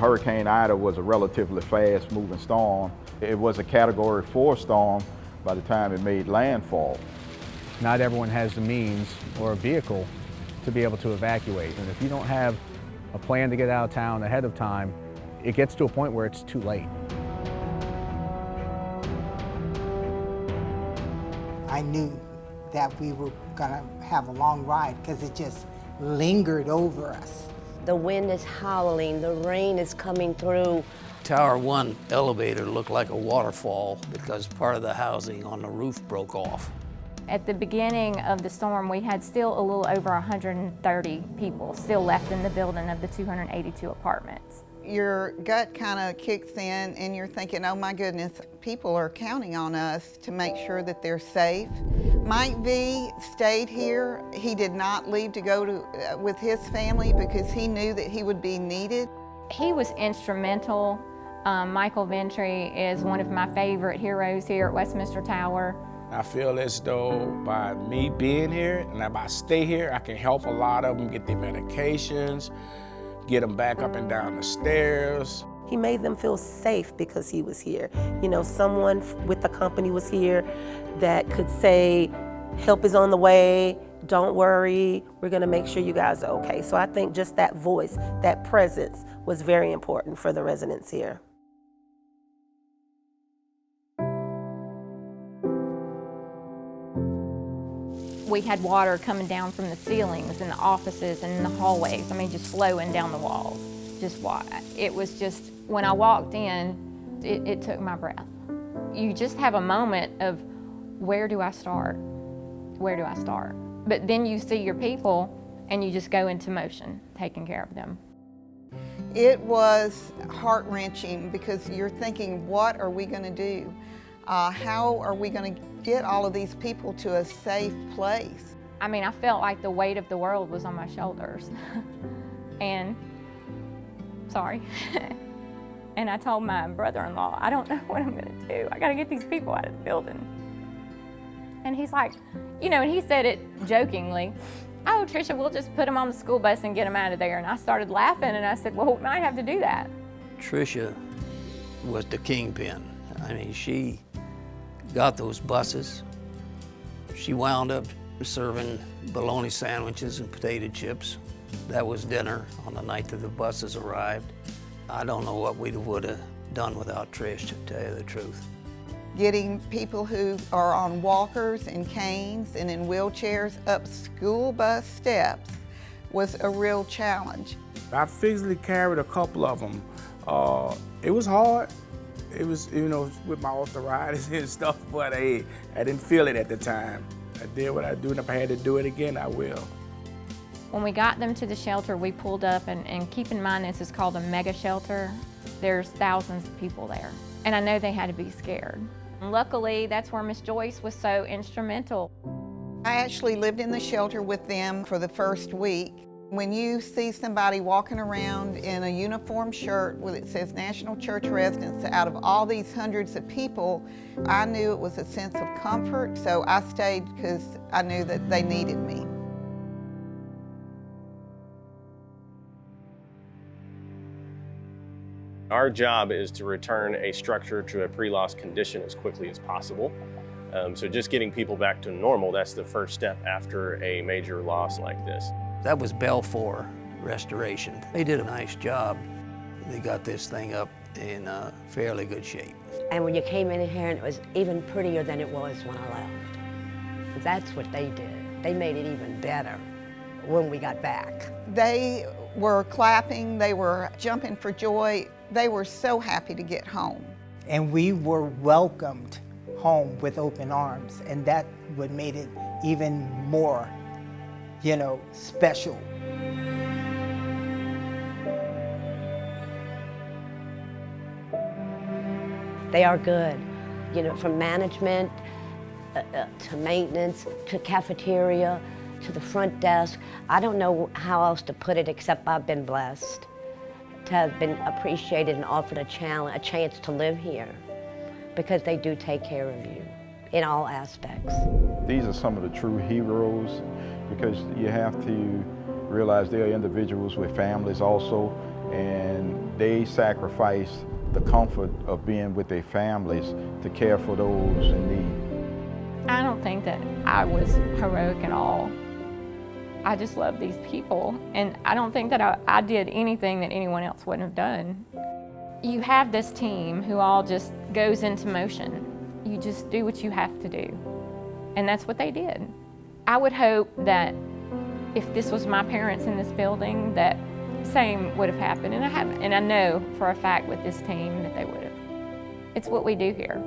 Hurricane Ida was a relatively fast-moving storm. It was a Category 4 storm by the time it made landfall. Not everyone has the means or a vehicle to be able to evacuate. And if you don't have a plan to get out of town ahead of time, it gets to a point where it's too late. I knew that we were gonna have a long ride because it just lingered over us. The wind is howling, the rain is coming through. Tower 1 elevator looked like a waterfall because part of the housing on the roof broke off. At the beginning of the storm, we had still a little over 130 people still left in the building of the 282 apartments. Your gut kind of kicks in and you're thinking, oh my goodness, people are counting on us to make sure that they're safe. Mike V stayed here. He did not leave to go to with his family because he knew that he would be needed. He was instrumental. Michael Ventry is one of my favorite heroes here at Westminster Tower. I feel as though by me being here and if I stay here, I can help a lot of them get their medications, get them back up and down the stairs. He made them feel safe because he was here. You know, someone with the company was here that could say, help is on the way, don't worry, we're gonna make sure you guys are okay. So I think just that voice, that presence was very important for the residents here. We had water coming down from the ceilings in the offices and in the hallways. I mean, just flowing down the walls. Just water. It was just, when I walked in, it took my breath. You just have a moment of, where do I start? Where do I start? But then you see your people and you just go into motion, taking care of them. It was heart-wrenching because you're thinking, what are we going to do? How are we going to get all of these people to a safe place? I mean, I felt like the weight of the world was on my shoulders. And, sorry. And I told my brother-in-law, I don't know what I'm going to do. I got to get these people out of the building. And he's like, you know, and he said it jokingly, oh, Tricia, we'll just put them on the school bus and get them out of there. And I started laughing and I said, well, we might have to do that. Tricia was the kingpin. I mean, she got those buses. She wound up serving bologna sandwiches and potato chips. That was dinner on the night that the buses arrived. I don't know what we would have done without Trish, to tell you the truth. Getting people who are on walkers and canes and in wheelchairs up school bus steps was a real challenge. I physically carried a couple of them. It was hard. It was, you know, with my arthritis and stuff, but I didn't feel it at the time. I did what I do, and if I had to do it again, I will. When we got them to the shelter, we pulled up, and keep in mind this is called a mega shelter. There's thousands of people there, and I know they had to be scared. And luckily, that's where Miss Joyce was so instrumental. I actually lived in the shelter with them for the first week. When you see somebody walking around in a uniform shirt with it says National Church Residence out of all these hundreds of people, I knew it was a sense of comfort, so I stayed because I knew that they needed me. Our job is to return a structure to a pre-loss condition as quickly as possible. So just getting people back to normal, that's the first step after a major loss like this. That was Belfour Restoration. They did a nice job. They got this thing up in fairly good shape. And when you came in here, it was even prettier than it was when I left. That's what they did. They made it even better when we got back. They were clapping, they were jumping for joy. They were so happy to get home. And we were welcomed home with open arms, and that what made it even more, you know, special. They are good, you know, from management to maintenance to cafeteria to the front desk. I don't know how else to put it except I've been blessed to have been appreciated and offered a chance to live here, because they do take care of you in all aspects. These are some of the true heroes, because you have to realize they are individuals with families also, and they sacrificed the comfort of being with their families to care for those in need. I don't think that I was heroic at all. I just love these people, and I don't think that I did anything that anyone else wouldn't have done. You have this team who all just goes into motion. You just do what you have to do, and that's what they did. I would hope that if this was my parents in this building, that same would have happened, and I know for a fact with this team that they would have. It's what we do here.